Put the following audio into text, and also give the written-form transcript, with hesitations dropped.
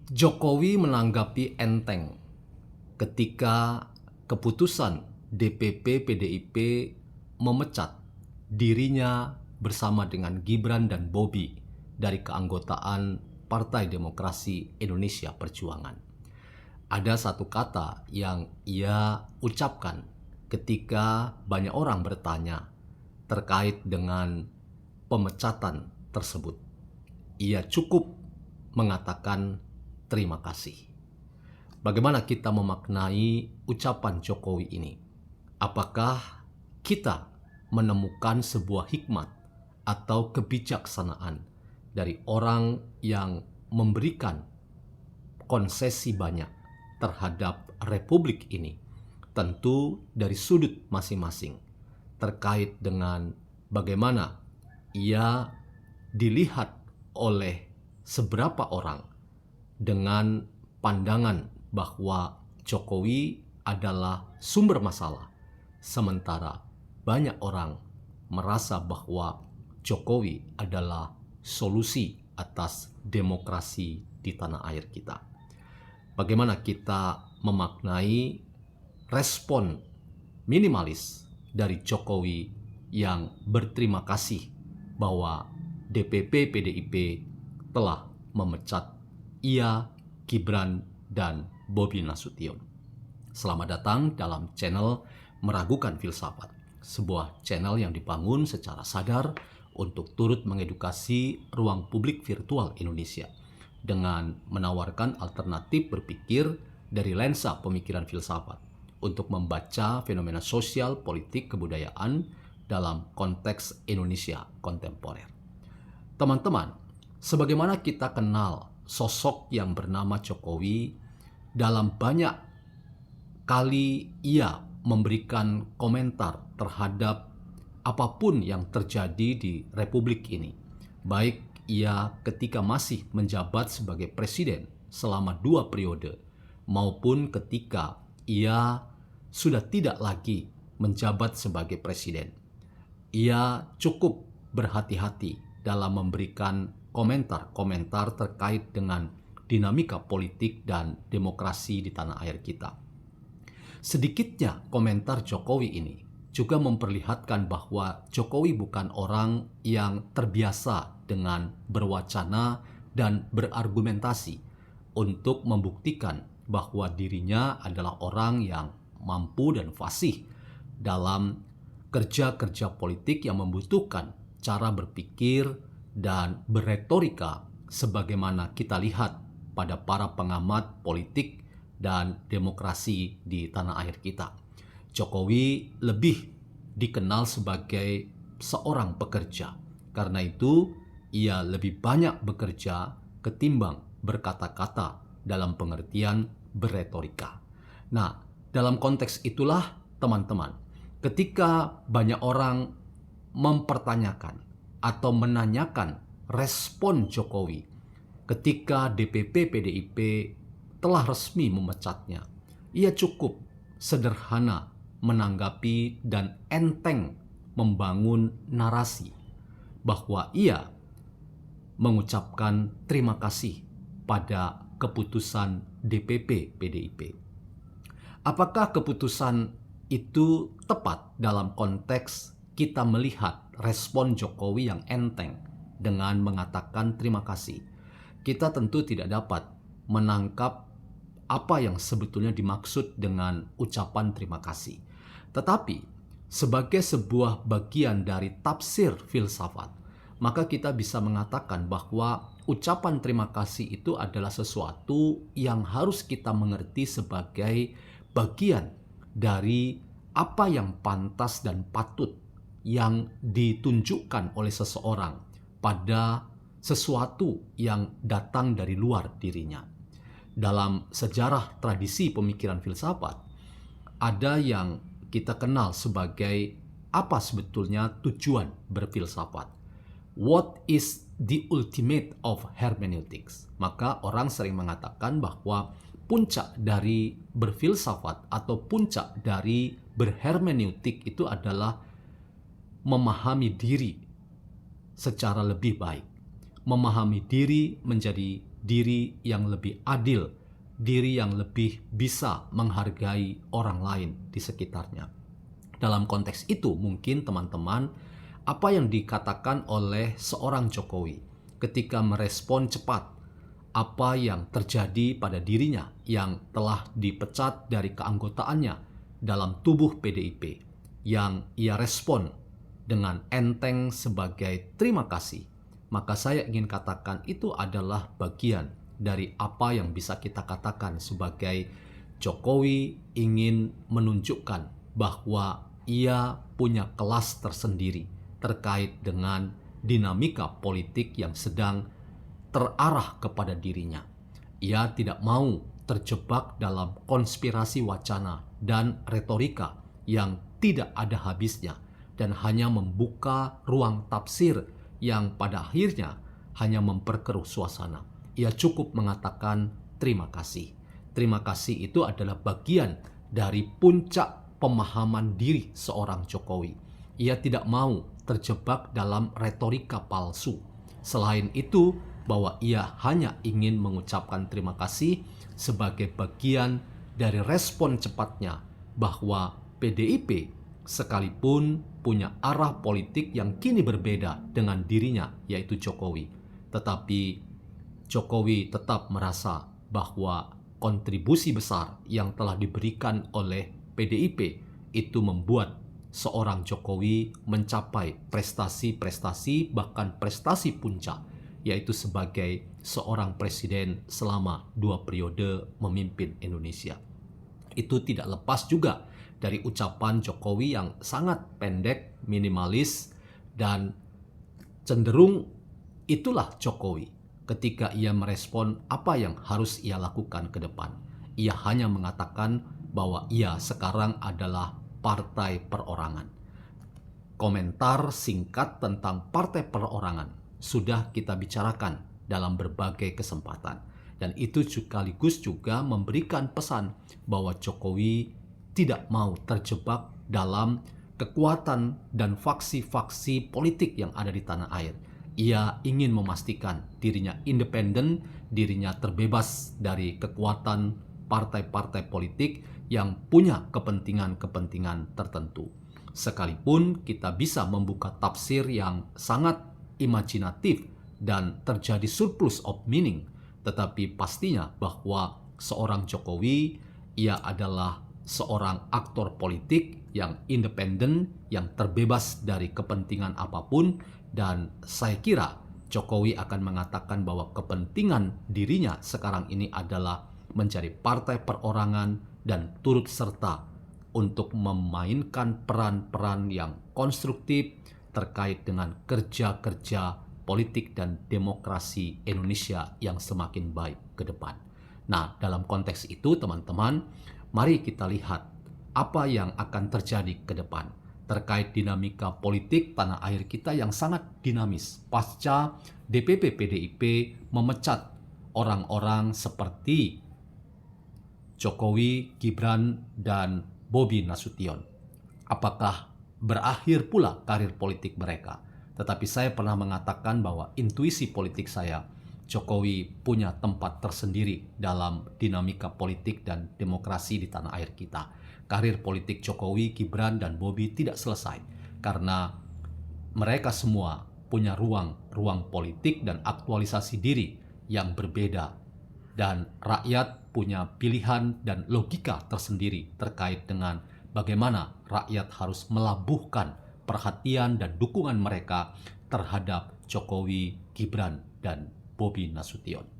Jokowi menanggapi enteng ketika keputusan DPP PDIP memecat dirinya bersama dengan Gibran dan Bobi dari keanggotaan Partai Demokrasi Indonesia Perjuangan. Ada satu kata yang ia ucapkan ketika banyak orang bertanya terkait dengan pemecatan tersebut. Ia cukup mengatakan terima kasih. Bagaimana kita memaknai ucapan Jokowi ini? Apakah kita menemukan sebuah hikmat atau kebijaksanaan dari orang yang memberikan konsesi banyak terhadap republik ini? Tentu dari sudut masing-masing terkait dengan bagaimana ia dilihat oleh seberapa orang dengan pandangan bahwa Jokowi adalah sumber masalah, sementara banyak orang merasa bahwa Jokowi adalah solusi atas demokrasi di tanah air kita. Bagaimana kita memaknai respon minimalis dari Jokowi yang berterima kasih bahwa DPP PDIP telah memecat ia, Gibran, dan Bobi Nasution. Selamat datang dalam channel Meragukan Filsafat, sebuah channel yang dibangun secara sadar untuk turut mengedukasi ruang publik virtual Indonesia dengan menawarkan alternatif berpikir dari lensa pemikiran filsafat untuk membaca fenomena sosial, politik, kebudayaan dalam konteks Indonesia kontemporer. Teman-teman, sebagaimana kita kenal sosok yang bernama Jokowi, dalam banyak kali ia memberikan komentar terhadap apapun yang terjadi di republik ini. Baik ia ketika masih menjabat sebagai presiden selama 2 periode, maupun ketika ia sudah tidak lagi menjabat sebagai presiden. Ia cukup berhati-hati dalam memberikan komentar-komentar terkait dengan dinamika politik dan demokrasi di tanah air kita. Sedikitnya komentar Jokowi ini juga memperlihatkan bahwa Jokowi bukan orang yang terbiasa dengan berwacana dan berargumentasi untuk membuktikan bahwa dirinya adalah orang yang mampu dan fasih dalam kerja-kerja politik yang membutuhkan cara berpikir dan berretorika sebagaimana kita lihat pada para pengamat politik dan demokrasi di tanah air kita. Jokowi lebih dikenal sebagai seorang pekerja. Karena itu, ia lebih banyak bekerja ketimbang berkata-kata dalam pengertian berretorika. Nah, dalam konteks itulah teman-teman, ketika banyak orang mempertanyakan atau menanyakan respon Jokowi ketika DPP PDIP telah resmi memecatnya, ia cukup sederhana menanggapi dan enteng membangun narasi bahwa ia mengucapkan terima kasih pada keputusan DPP PDIP. Apakah keputusan itu tepat dalam konteks kita melihat respon Jokowi yang enteng dengan mengatakan terima kasih? Kita tentu tidak dapat menangkap apa yang sebetulnya dimaksud dengan ucapan terima kasih. Tetapi sebagai sebuah bagian dari tafsir filsafat, maka kita bisa mengatakan bahwa ucapan terima kasih itu adalah sesuatu yang harus kita mengerti sebagai bagian dari apa yang pantas dan patut yang ditunjukkan oleh seseorang pada sesuatu yang datang dari luar dirinya. Dalam sejarah tradisi pemikiran filsafat, ada yang kita kenal sebagai apa sebetulnya tujuan berfilsafat. What is the ultimate of hermeneutics? Maka orang sering mengatakan bahwa puncak dari berfilsafat atau puncak dari berhermeneutik itu adalah memahami diri secara lebih baik. Memahami diri menjadi diri yang lebih adil, diri yang lebih bisa menghargai orang lain di sekitarnya. Dalam konteks itu mungkin teman-teman, apa yang dikatakan oleh seorang Jokowi ketika merespon cepat apa yang terjadi pada dirinya yang telah dipecat dari keanggotaannya dalam tubuh PDIP, yang ia respon dengan enteng sebagai terima kasih, maka saya ingin katakan itu adalah bagian dari apa yang bisa kita katakan sebagai Jokowi ingin menunjukkan bahwa ia punya kelas tersendiri terkait dengan dinamika politik yang sedang terarah kepada dirinya. Ia tidak mau terjebak dalam konspirasi wacana dan retorika yang tidak ada habisnya dan hanya membuka ruang tafsir yang pada akhirnya hanya memperkeruh suasana. Ia cukup mengatakan terima kasih. Terima kasih itu adalah bagian dari puncak pemahaman diri seorang Jokowi. Ia tidak mau terjebak dalam retorika palsu. Selain itu, bahwa ia hanya ingin mengucapkan terima kasih sebagai bagian dari respon cepatnya bahwa PDIP sekalipun punya arah politik yang kini berbeda dengan dirinya, yaitu Jokowi. Tetapi Jokowi tetap merasa bahwa kontribusi besar yang telah diberikan oleh PDIP itu membuat seorang Jokowi mencapai prestasi-prestasi, bahkan prestasi puncak, yaitu sebagai seorang presiden selama 2 periode memimpin Indonesia. Itu tidak lepas juga dari ucapan Jokowi yang sangat pendek, minimalis, dan cenderung itulah Jokowi ketika ia merespon apa yang harus ia lakukan ke depan. Ia hanya mengatakan bahwa ia sekarang adalah partai perorangan. Komentar singkat tentang partai perorangan sudah kita bicarakan dalam berbagai kesempatan. Dan itu sekaligus juga memberikan pesan bahwa Jokowi tidak mau terjebak dalam kekuatan dan faksi-faksi politik yang ada di tanah air. Ia ingin memastikan dirinya independen, dirinya terbebas dari kekuatan partai-partai politik yang punya kepentingan-kepentingan tertentu. Sekalipun kita bisa membuka tafsir yang sangat imajinatif dan terjadi surplus of meaning, tetapi pastinya bahwa seorang Jokowi, ia adalah seorang aktor politik yang independen, yang terbebas dari kepentingan apapun, dan saya kira Jokowi akan mengatakan bahwa kepentingan dirinya sekarang ini adalah menjadi partai perorangan dan turut serta untuk memainkan peran-peran yang konstruktif terkait dengan kerja-kerja politik dan demokrasi Indonesia yang semakin baik ke depan. Nah, dalam konteks itu teman-teman, mari kita lihat apa yang akan terjadi ke depan terkait dinamika politik tanah air kita yang sangat dinamis pasca DPP PDIP memecat orang-orang seperti Jokowi, Gibran, dan Bobi Nasution. Apakah berakhir pula karir politik mereka? Tetapi saya pernah mengatakan bahwa intuisi politik saya, Jokowi punya tempat tersendiri dalam dinamika politik dan demokrasi di tanah air kita. Karir politik Jokowi, Gibran, dan Bobi tidak selesai karena mereka semua punya ruang politik dan aktualisasi diri yang berbeda, dan rakyat punya pilihan dan logika tersendiri terkait dengan bagaimana rakyat harus melabuhkan perhatian dan dukungan mereka terhadap Jokowi, Gibran, dan Bobi Nasution.